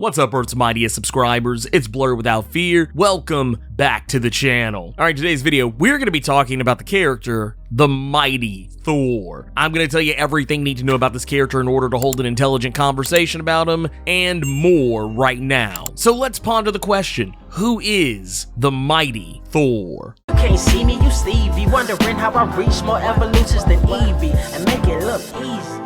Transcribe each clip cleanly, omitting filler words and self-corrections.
What's up, Earth's mightiest subscribers? It's Blerd without fear. Welcome back to the channel. Alright, today's video, we're going to be talking about the character, the mighty Thor. I'm going to tell you everything you need to know about this character in order to hold an intelligent conversation about him, and more right now. So let's ponder the question, who is the mighty Thor? You can't see me, you Stevie, wondering how I reach more evolutions than Evie, and make it look easy.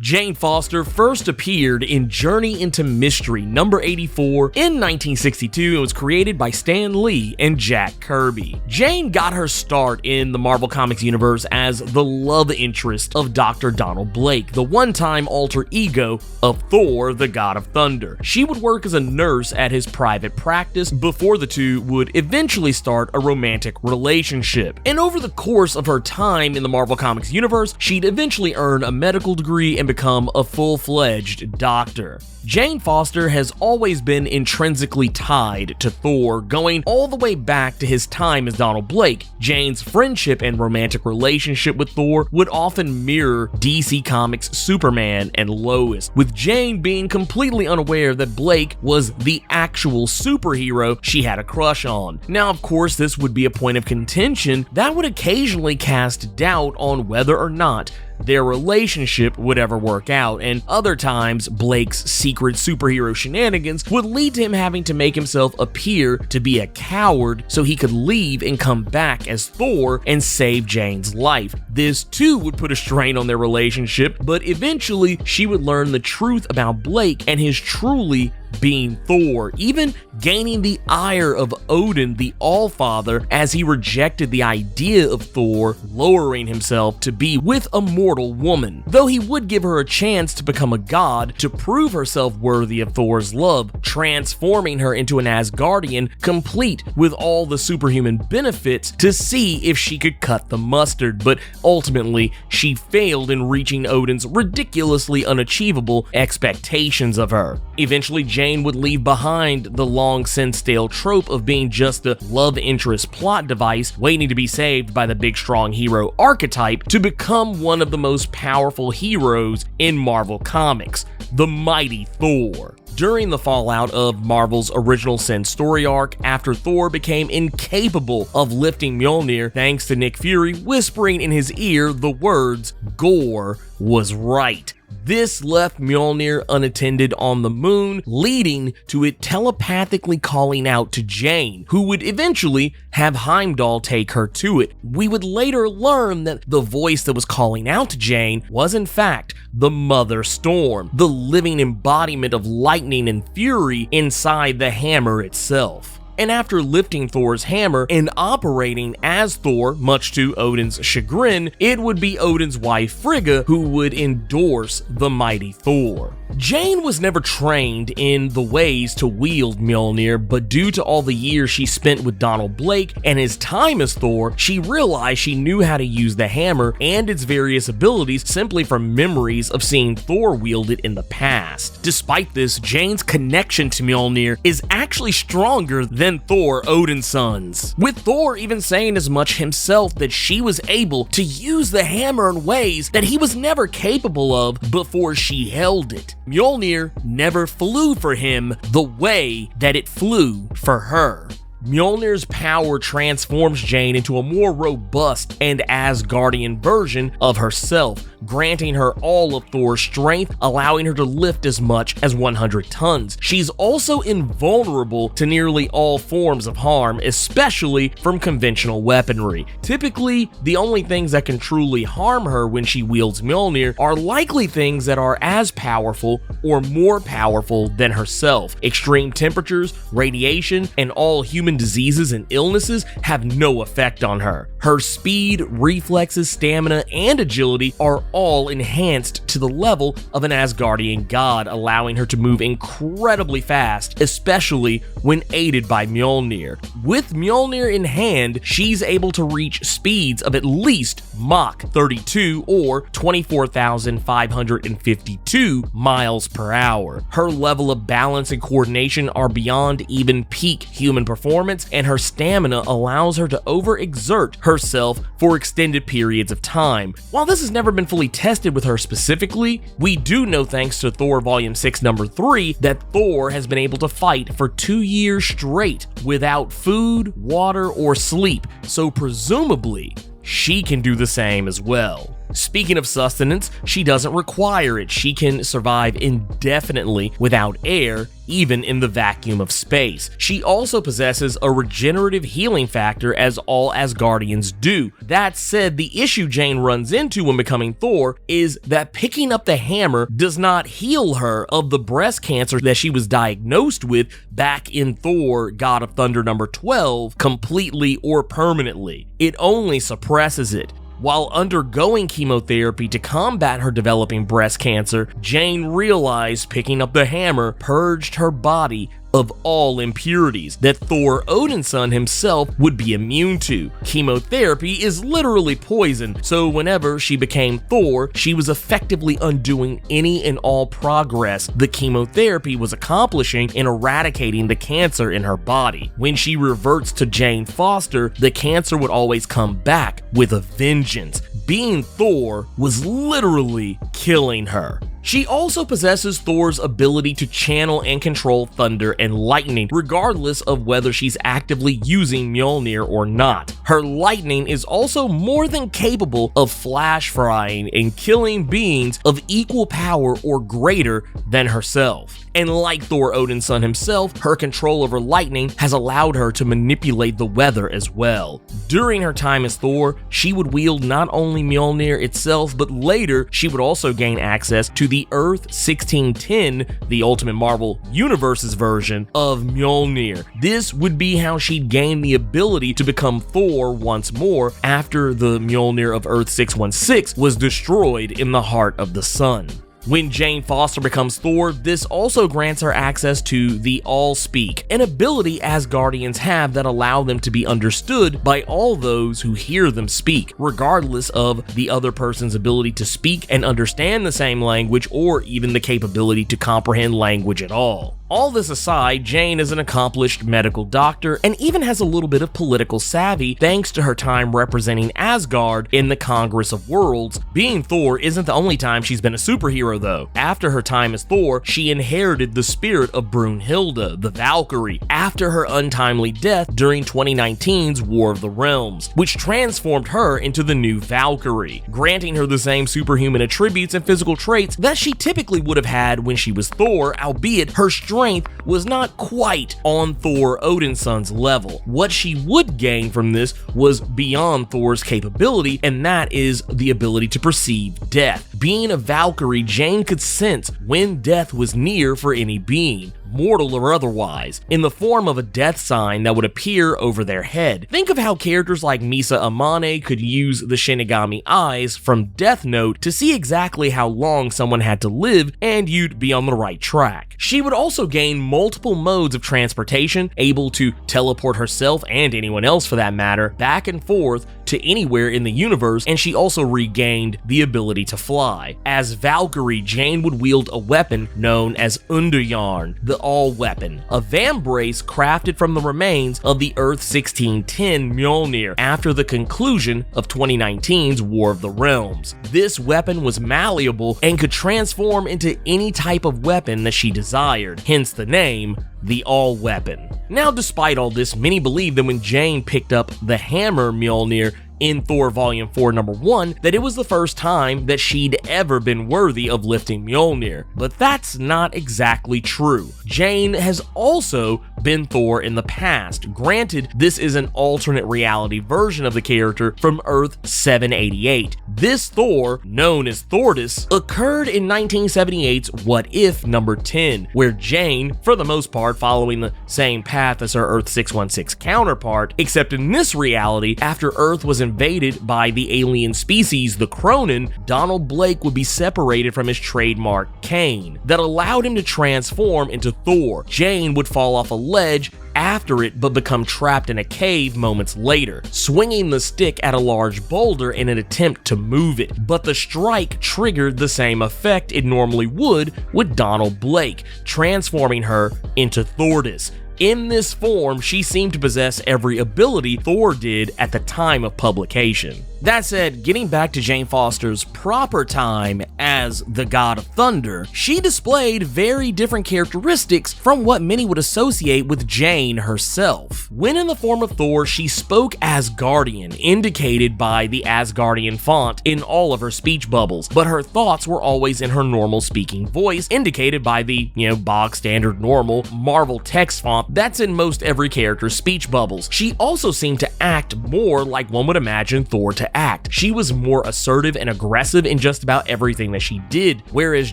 Jane Foster first appeared in Journey into Mystery number 84 in 1962 and was created by Stan Lee and Jack Kirby. Jane got her start in the Marvel Comics universe as the love interest of Dr. Donald Blake, the one-time alter ego of Thor, the God of Thunder. She would work as a nurse at his private practice before the two would eventually start a romantic relationship. And over the course of her time in the Marvel Comics universe, she'd eventually earn a medical degree and become a full-fledged doctor. Jane Foster has always been intrinsically tied to Thor, going all the way back to his time as Donald Blake. Jane's friendship and romantic relationship with Thor would often mirror DC Comics' Superman and Lois, with Jane being completely unaware that Blake was the actual superhero she had a crush on. Now, of course, this would be a point of contention that would occasionally cast doubt on whether or not their relationship would ever work out, and other times Blake's secret superhero shenanigans would lead to him having to make himself appear to be a coward so he could leave and come back as Thor and save Jane's life. This too would put a strain on their relationship, but eventually she would learn the truth about Blake and his truly being Thor, even gaining the ire of Odin, the Allfather, as he rejected the idea of Thor lowering himself to be with a mortal woman. Though he would give her a chance to become a god to prove herself worthy of Thor's love, transforming her into an Asgardian, complete with all the superhuman benefits to see if she could cut the mustard, but ultimately she failed in reaching Odin's ridiculously unachievable expectations of her. Eventually, Jane would leave behind the long since stale trope of being just a love interest plot device waiting to be saved by the big strong hero archetype to become one of the most powerful heroes in Marvel Comics, the mighty Thor. During the fallout of Marvel's Original Sin story arc, after Thor became incapable of lifting Mjolnir thanks to Nick Fury whispering in his ear the words, "Gore was right." This left Mjolnir unattended on the moon, leading to it telepathically calling out to Jane, who would eventually have Heimdall take her to it. We would later learn that the voice that was calling out to Jane was in fact the Mother Storm, the living embodiment of lightning and fury inside the hammer itself. And after lifting Thor's hammer and operating as Thor, much to Odin's chagrin, it would be Odin's wife Frigga who would endorse the mighty Thor. Jane was never trained in the ways to wield Mjolnir, but due to all the years she spent with Donald Blake and his time as Thor, she realized she knew how to use the hammer and its various abilities simply from memories of seeing Thor wield it in the past. Despite this, Jane's connection to Mjolnir is actually stronger than Thor Odin's sons, with Thor even saying as much himself that she was able to use the hammer in ways that he was never capable of before she held it. Mjolnir never flew for him the way that it flew for her. Mjolnir's power transforms Jane into a more robust and Asgardian version of herself, granting her all of Thor's strength, allowing her to lift as much as 100 tons. She's also invulnerable to nearly all forms of harm, especially from conventional weaponry. Typically, the only things that can truly harm her when she wields Mjolnir are likely things that are as powerful or more powerful than herself. Extreme temperatures, radiation, and all human diseases and illnesses have no effect on her. Her speed, reflexes, stamina, and agility are all enhanced to the level of an Asgardian god, allowing her to move incredibly fast, especially when aided by Mjolnir. With Mjolnir in hand, she's able to reach speeds of at least Mach 32 or 24,552 miles per hour. Her level of balance and coordination are beyond even peak human performance, and her stamina allows her to overexert herself for extended periods of time. While this has never been fully actually tested with her specifically, we do know thanks to Thor Volume 6 number 3 that Thor has been able to fight for 2 years straight without food, water, or sleep, so presumably she can do the same as well. Speaking of sustenance, she doesn't require it. She can survive indefinitely without air, even in the vacuum of space. She also possesses a regenerative healing factor, as all Asgardians do. That said, the issue Jane runs into when becoming Thor is that picking up the hammer does not heal her of the breast cancer that she was diagnosed with back in Thor God of Thunder number 12 completely or permanently. It only suppresses it. While undergoing chemotherapy to combat her developing breast cancer, Jane realized picking up the hammer purged her body of all impurities that Thor Odinson himself would be immune to. Chemotherapy is literally poison, so whenever she became Thor, she was effectively undoing any and all progress the chemotherapy was accomplishing in eradicating the cancer in her body. When she reverts to Jane Foster, the cancer would always come back with a vengeance. Being Thor was literally killing her. She also possesses Thor's ability to channel and control thunder and lightning, regardless of whether she's actively using Mjolnir or not. Her lightning is also more than capable of flash frying and killing beings of equal power or greater than herself. And like Thor Odinson himself, her control over lightning has allowed her to manipulate the weather as well. During her time as Thor, she would wield not only Mjolnir itself, but later she would also gain access to the Earth 1610, the Ultimate Marvel Universe's version of Mjolnir. This would be how she'd gain the ability to become Thor once more after the Mjolnir of Earth 616 was destroyed in the heart of the sun. When Jane Foster becomes Thor, this also grants her access to the All-Speak, an ability Asgardians have that allow them to be understood by all those who hear them speak, regardless of the other person's ability to speak and understand the same language or even the capability to comprehend language at all. All this aside, Jane is an accomplished medical doctor and even has a little bit of political savvy thanks to her time representing Asgard in the Congress of Worlds. Being Thor isn't the only time she's been a superhero though. After her time as Thor, she inherited the spirit of Brunhilde, the Valkyrie, after her untimely death during 2019's War of the Realms, which transformed her into the new Valkyrie, granting her the same superhuman attributes and physical traits that she typically would have had when she was Thor, albeit her strength was not quite on Thor Odinson's level. What she would gain from this was beyond Thor's capability, and that is the ability to perceive death. Being a Valkyrie, Jane could sense when death was near for any being, mortal or otherwise, in the form of a death sign that would appear over their head. Think of how characters like Misa Amane could use the Shinigami eyes from Death Note to see exactly how long someone had to live, and you'd be on the right track. She would also gain multiple modes of transportation, able to teleport herself and anyone else for that matter back and forth to anywhere in the universe, and she also regained the ability to fly. As Valkyrie, Jane would wield a weapon known as Underjarn, the All-Weapon, a vambrace crafted from the remains of the Earth 1610 Mjolnir after the conclusion of 2019's War of the Realms. This weapon was malleable and could transform into any type of weapon that she desired, hence the name, the All-Weapon. Now, despite all this, many believe that when Jane picked up the hammer Mjolnir in Thor Volume 4 number 1, that it was the first time that she'd ever been worthy of lifting Mjolnir, but that's not exactly true. Jane has also been Thor in the past. Granted, this is an alternate reality version of the character from Earth 788. This Thor, known as Thordis, occurred in 1978's What If number 10, where Jane, for the most part following the same path as her Earth 616 counterpart, except in this reality, after Earth was invaded by the alien species, the Cronin, Donald Blake would be separated from his trademark cane that allowed him to transform into Thor. Jane would fall off a ledge after it but become trapped in a cave moments later, swinging the stick at a large boulder in an attempt to move it. But the strike triggered the same effect it normally would with Donald Blake, transforming her into Thordis. In this form, she seemed to possess every ability Thor did at the time of publication. That said, getting back to Jane Foster's proper time as the God of Thunder, she displayed very different characteristics from what many would associate with Jane herself. When in the form of Thor, she spoke Asgardian, indicated by the Asgardian font in all of her speech bubbles, but her thoughts were always in her normal speaking voice, indicated by the, bog standard normal Marvel text font that's in most every character's speech bubbles. She also seemed to act more like one would imagine Thor to act. She was more assertive and aggressive in just about everything that she did, whereas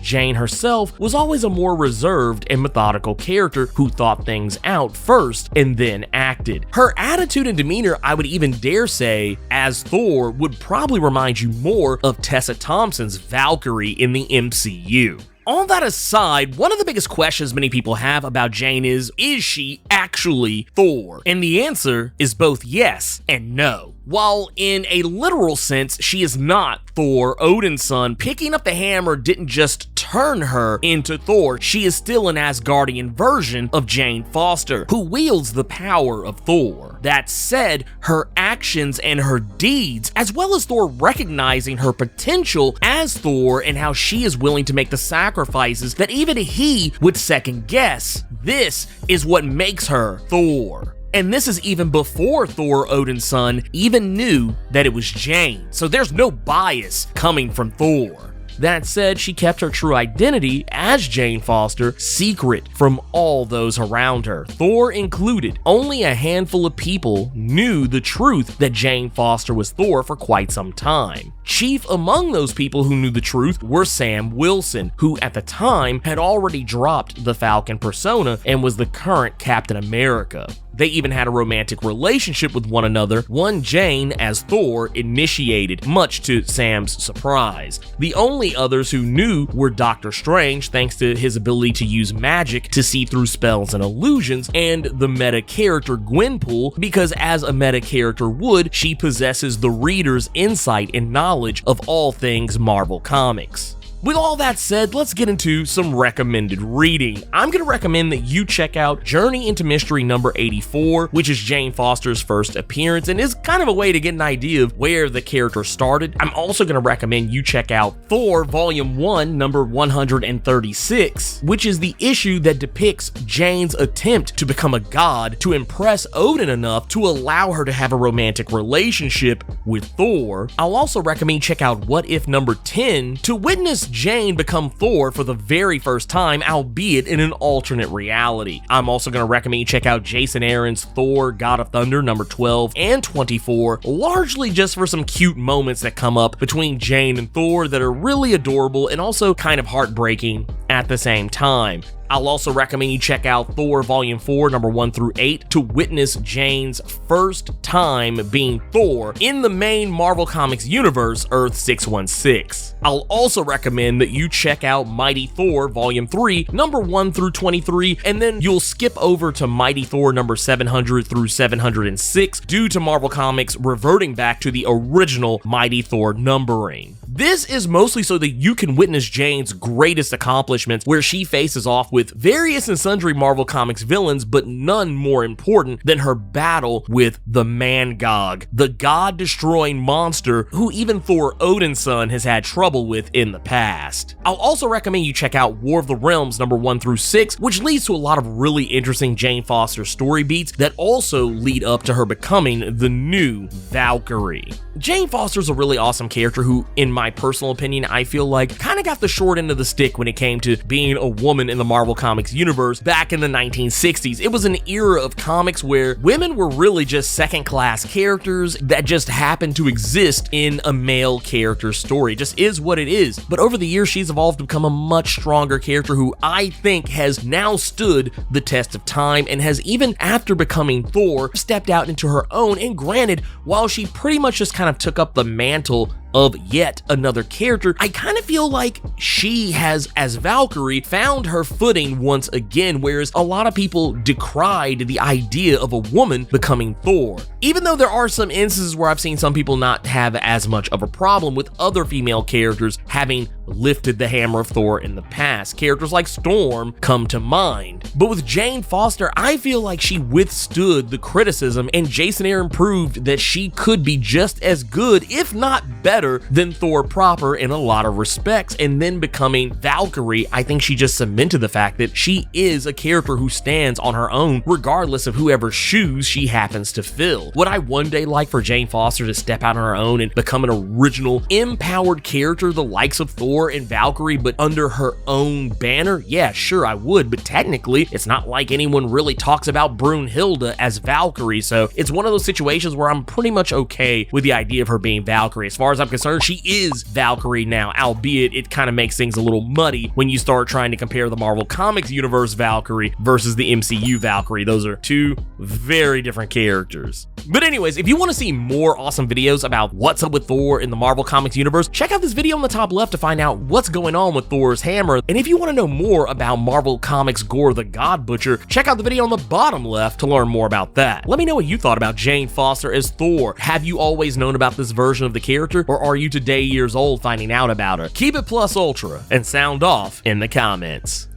Jane herself was always a more reserved and methodical character who thought things out first and then acted. Her attitude and demeanor, I would even dare say, as Thor, would probably remind you more of Tessa Thompson's Valkyrie in the MCU. All that aside, one of the biggest questions many people have about Jane is she actually Thor? And the answer is both yes and no. While in a literal sense, she is not Thor, Odin's son, picking up the hammer didn't just turn her into Thor. She is still an Asgardian version of Jane Foster, who wields the power of Thor. That said, her actions and her deeds, as well as Thor recognizing her potential as Thor and how she is willing to make the sacrifices that even he would second guess, this is what makes her Thor. And this is even before Thor, Odin's son, even knew that it was Jane, so there's no bias coming from Thor. That said, she kept her true identity as Jane Foster secret from all those around her, Thor included. Only a handful of people knew the truth that Jane Foster was Thor for quite some time. Chief among those people who knew the truth were Sam Wilson, who at the time had already dropped the Falcon persona and was the current Captain America. They even had a romantic relationship with one another, one Jane as Thor initiated, much to Sam's surprise. The only others who knew were Doctor Strange, thanks to his ability to use magic to see through spells and illusions, and the meta character Gwenpool, because as a meta character would, she possesses the reader's insight and knowledge of all things Marvel Comics. With all that said, let's get into some recommended reading. I'm going to recommend that you check out Journey into Mystery number 84, which is Jane Foster's first appearance and is kind of a way to get an idea of where the character started. I'm also going to recommend you check out Thor Volume 1, number 136, which is the issue that depicts Jane's attempt to become a god to impress Odin enough to allow her to have a romantic relationship with Thor. I'll also recommend you check out What If number 10 to witness Jane become Thor for the very first time, albeit in an alternate reality. I'm also going to recommend you check out Jason Aaron's Thor God of Thunder number 12 and 24, largely just for some cute moments that come up between Jane and Thor that are really adorable and also kind of heartbreaking at the same time. I'll also recommend you check out Thor Volume 4, number 1 through 8, to witness Jane's first time being Thor in the main Marvel Comics universe, Earth 616. I'll also recommend that you check out Mighty Thor Volume 3, number 1 through 23, and then you'll skip over to Mighty Thor number 700 through 706 due to Marvel Comics reverting back to the original Mighty Thor numbering. This is mostly so that you can witness Jane's greatest accomplishments, where she faces off with various and sundry Marvel Comics villains, but none more important than her battle with the Mangog, the god-destroying monster who even Thor Odin's son has had trouble with in the past. I'll also recommend you check out War of the Realms number 1 through 6, which leads to a lot of really interesting Jane Foster story beats that also lead up to her becoming the new Valkyrie. Jane Foster's a really awesome character who, in my personal opinion, I feel like kind of got the short end of the stick when it came to being a woman in the Marvel Comics universe back in the 1960s. It was an era of comics where women were really just second-class characters that just happened to exist in a male character story. It just is what it is. But over the years, she's evolved to become a much stronger character who I think has now stood the test of time and has, even after becoming Thor, stepped out into her own. And granted, while she pretty much just kind of took up the mantle of yet another character, I kind of feel like she has, as Valkyrie, found her footing once again, whereas a lot of people decried the idea of a woman becoming Thor. Even though there are some instances where I've seen some people not have as much of a problem with other female characters having lifted the hammer of Thor in the past. Characters like Storm come to mind. But with Jane Foster, I feel like she withstood the criticism, and Jason Aaron proved that she could be just as good, if not better, than Thor proper in a lot of respects. And then becoming Valkyrie, I think she just cemented the fact that she is a character who stands on her own, regardless of whoever's shoes she happens to fill. Would I one day like for Jane Foster to step out on her own and become an original, empowered character, the likes of Thor and Valkyrie, but under her own banner? Yeah, sure I would, but technically, it's not like anyone really talks about Brunhilde as Valkyrie, so it's one of those situations where I'm pretty much okay with the idea of her being Valkyrie. As far as I'm concerned, she is Valkyrie now, albeit it kind of makes things a little muddy when you start trying to compare the Marvel Comics universe Valkyrie versus the MCU Valkyrie. Those are two very different characters. But anyways, if you want to see more awesome videos about what's up with Thor in the Marvel Comics universe, check out this video on the top left to find out what's going on with Thor's hammer. And if you want to know more about Marvel Comics Gore the God Butcher, check out the video on the bottom left to learn more about that. Let me know what you thought about Jane Foster as Thor. Have you always known about this version of the character, or are you today years old finding out about her? Keep it plus ultra and sound off in the comments.